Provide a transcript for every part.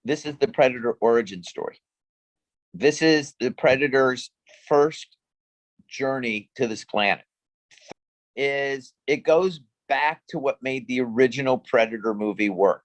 This is the Predator origin story. This is the Predator's first journey to this planet. It goes back to what made the original Predator movie work.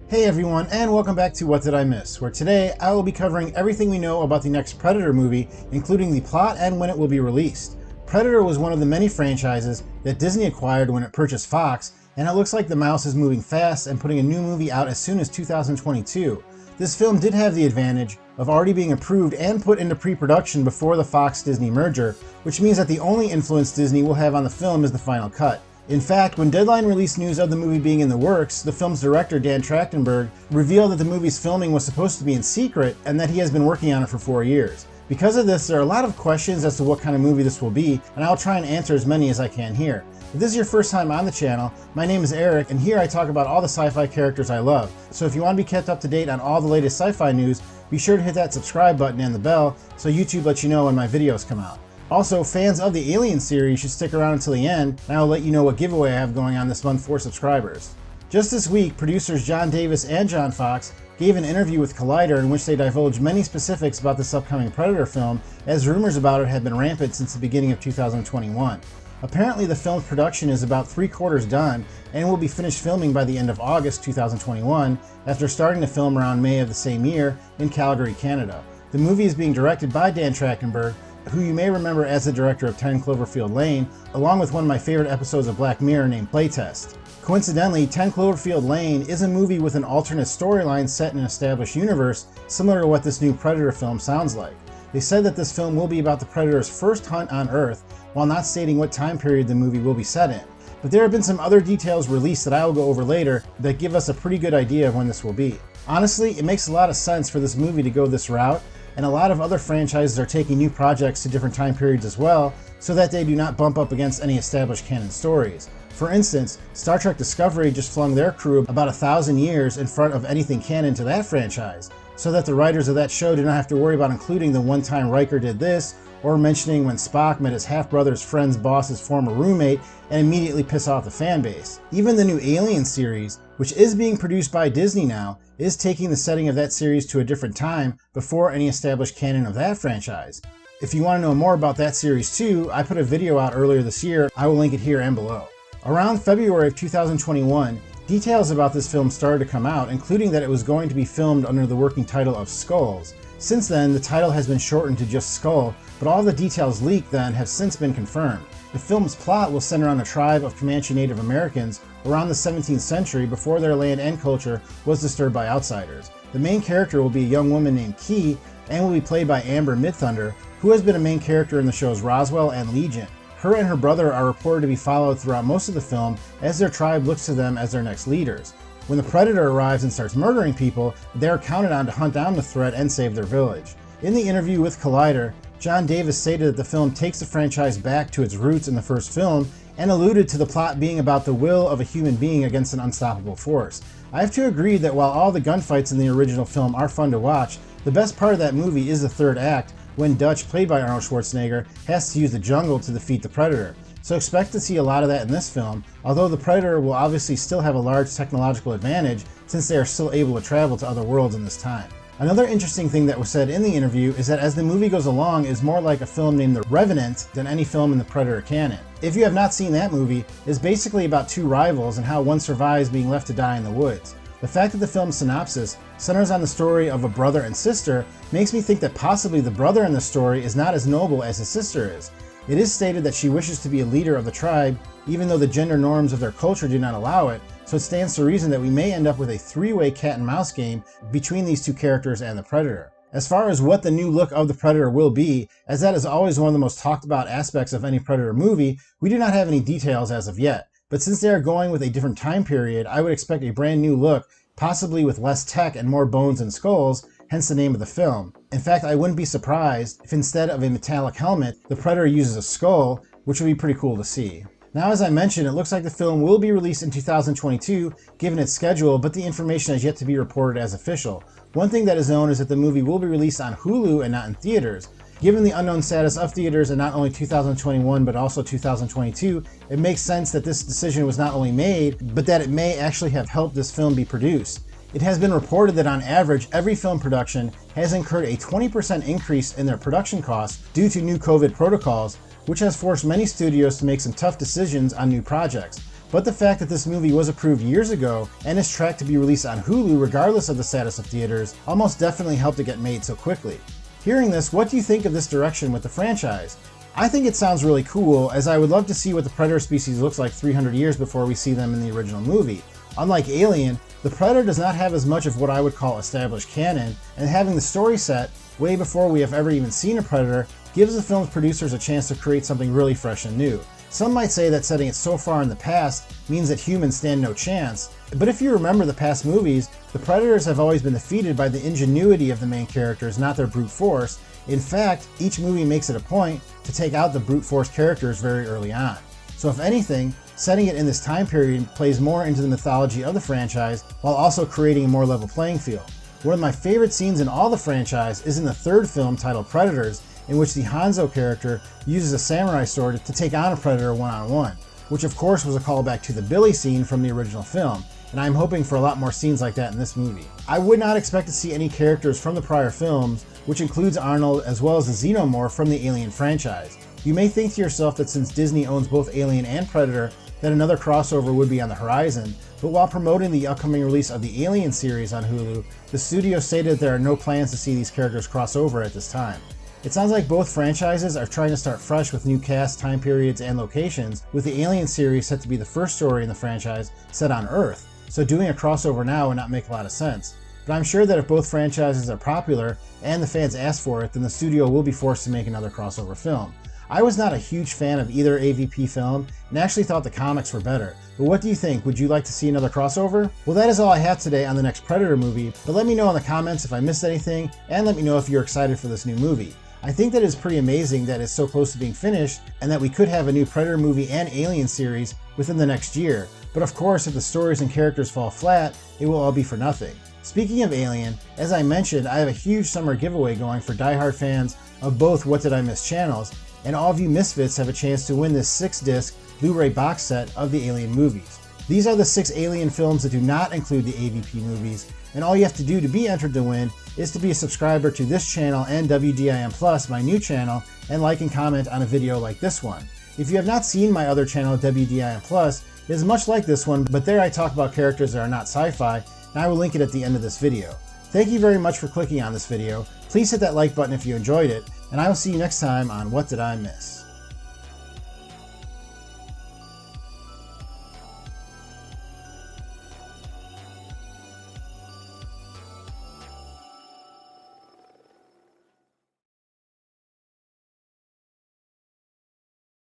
Hey everyone, and welcome back to What Did I Miss?, where today I will be covering everything we know about the next Predator movie, including the plot and when it will be released. Predator was one of the many franchises that Disney acquired when it purchased Fox, and it looks like the mouse is moving fast and putting a new movie out as soon as 2022. This film did have the advantage of already being approved and put into pre-production before the Fox-Disney merger, which means that the only influence Disney will have on the film is the final cut. In fact, when Deadline released news of the movie being in the works, the film's director, Dan Trachtenberg, revealed that the movie's filming was supposed to be in secret and that he has been working on it for 4 years. Because of this, there are a lot of questions as to what kind of movie this will be, and I'll try and answer as many as I can here. If this is your first time on the channel, my name is Eric, and here I talk about all the sci-fi characters I love. So if you want to be kept up to date on all the latest sci-fi news, be sure to hit that subscribe button and the bell so YouTube lets you know when my videos come out. Also, fans of the Alien series should stick around until the end, and I will let you know what giveaway I have going on this month for subscribers. Just this week, producers John Davis and John Fox gave an interview with Collider in which they divulged many specifics about this upcoming Predator film, as rumors about it have been rampant since the beginning of 2021. Apparently, the film's production is about 3/4 done and will be finished filming by the end of August 2021, after starting to film around May of the same year in Calgary, Canada. The movie is being directed by Dan Trachtenberg, who you may remember as the director of 10 Cloverfield Lane, along with one of my favorite episodes of Black Mirror named Playtest. Coincidentally, 10 Cloverfield Lane is a movie with an alternate storyline set in an established universe, similar to what this new Predator film sounds like. They said that this film will be about the Predator's first hunt on Earth, while not stating what time period the movie will be set in. But there have been some other details released that I will go over later that give us a pretty good idea of when this will be. Honestly, it makes a lot of sense for this movie to go this route, and a lot of other franchises are taking new projects to different time periods as well, so that they do not bump up against any established canon stories. For instance, Star Trek Discovery just flung their crew about 1,000 years in front of anything canon to that franchise, so that the writers of that show do not have to worry about including the one time Riker did this, or mentioning when Spock met his half-brother's friend's boss's former roommate and immediately piss off the fanbase. Even the new Alien series, which is being produced by Disney now, is taking the setting of that series to a different time before any established canon of that franchise. If you want to know more about that series too, I put a video out earlier this year. I will link it here and below. Around February of 2021, details about this film started to come out, including that it was going to be filmed under the working title of Skulls. Since then, the title has been shortened to just Skull, but all the details leaked then have since been confirmed. The film's plot will center on a tribe of Comanche Native Americans around the 17th century before their land and culture was disturbed by outsiders. The main character will be a young woman named Key and will be played by Amber Midthunder, who has been a main character in the shows Roswell and Legion. Her and her brother are reported to be followed throughout most of the film as their tribe looks to them as their next leaders. When the Predator arrives and starts murdering people, they are counted on to hunt down the threat and save their village. In the interview with Collider, John Davis stated that the film takes the franchise back to its roots in the first film and alluded to the plot being about the will of a human being against an unstoppable force. I have to agree that while all the gunfights in the original film are fun to watch, the best part of that movie is the third act, when Dutch, played by Arnold Schwarzenegger, has to use the jungle to defeat the Predator. So expect to see a lot of that in this film, although the Predator will obviously still have a large technological advantage since they are still able to travel to other worlds in this time. Another interesting thing that was said in the interview is that as the movie goes along, it's more like a film named The Revenant than any film in the Predator canon. If you have not seen that movie, it's basically about two rivals and how one survives being left to die in the woods. The fact that the film's synopsis centers on the story of a brother and sister makes me think that possibly the brother in the story is not as noble as his sister is. It is stated that she wishes to be a leader of the tribe, even though the gender norms of their culture do not allow it, so it stands to reason that we may end up with a three-way cat and mouse game between these two characters and the Predator. As far as what the new look of the Predator will be, as that is always one of the most talked about aspects of any Predator movie, we do not have any details as of yet. But since they are going with a different time period, I would expect a brand new look, possibly with less tech and more bones and skulls, hence the name of the film. In fact, I wouldn't be surprised if instead of a metallic helmet, the Predator uses a skull, which would be pretty cool to see. Now, as I mentioned, it looks like the film will be released in 2022, given its schedule, but the information has yet to be reported as official. One thing that is known is that the movie will be released on Hulu and not in theaters. Given the unknown status of theaters in not only 2021 but also 2022, it makes sense that this decision was not only made, but that it may actually have helped this film be produced. It has been reported that on average, every film production has incurred a 20% increase in their production costs due to new COVID protocols, which has forced many studios to make some tough decisions on new projects. But the fact that this movie was approved years ago and is tracked to be released on Hulu regardless of the status of theaters almost definitely helped it get made so quickly. Hearing this, what do you think of this direction with the franchise? I think it sounds really cool, as I would love to see what the Predator species looks like 300 years before we see them in the original movie. Unlike Alien, the Predator does not have as much of what I would call established canon, and having the story set way before we have ever even seen a Predator gives the film's producers a chance to create something really fresh and new. Some might say that setting it so far in the past means that humans stand no chance, but if you remember the past movies, the Predators have always been defeated by the ingenuity of the main characters, not their brute force. In fact, each movie makes it a point to take out the brute force characters very early on. So if anything, setting it in this time period plays more into the mythology of the franchise while also creating a more level playing field. One of my favorite scenes in all the franchise is in the third film titled Predators, in which the Hanzo character uses a samurai sword to take on a predator one-on-one, which of course was a callback to the Billy scene from the original film, and I'm hoping for a lot more scenes like that in this movie. I would not expect to see any characters from the prior films, which includes Arnold as well as the Xenomorph from the Alien franchise. You may think to yourself that since Disney owns both Alien and Predator, that another crossover would be on the horizon, but while promoting the upcoming release of the Alien series on Hulu, the studio stated there are no plans to see these characters cross over at this time. It sounds like both franchises are trying to start fresh with new cast, time periods, and locations, with the Alien series set to be the first story in the franchise set on Earth, so doing a crossover now would not make a lot of sense. But I'm sure that if both franchises are popular and the fans ask for it, then the studio will be forced to make another crossover film. I was not a huge fan of either AVP film and actually thought the comics were better. But what do you think? Would you like to see another crossover? Well, that is all I have today on the next Predator movie, but let me know in the comments if I missed anything, and let me know if you're excited for this new movie. I think that it's pretty amazing that it's so close to being finished and that we could have a new Predator movie and Alien series within the next year. But of course, if the stories and characters fall flat, it will all be for nothing. Speaking of Alien, as I mentioned, I have a huge summer giveaway going for diehard fans of both What Did I Miss channels, and all of you misfits have a chance to win this 6-disc Blu-ray box set of the Alien movies. These are the 6 Alien films that do not include the AVP movies, and all you have to do to be entered to win is to be a subscriber to this channel and WDIM Plus, my new channel, and like and comment on a video like this one. If you have not seen my other channel, WDIM Plus, it is much like this one, but there I talk about characters that are not sci-fi, and I will link it at the end of this video. Thank you very much for clicking on this video. Please hit that like button if you enjoyed it, and I will see you next time on What Did I Miss?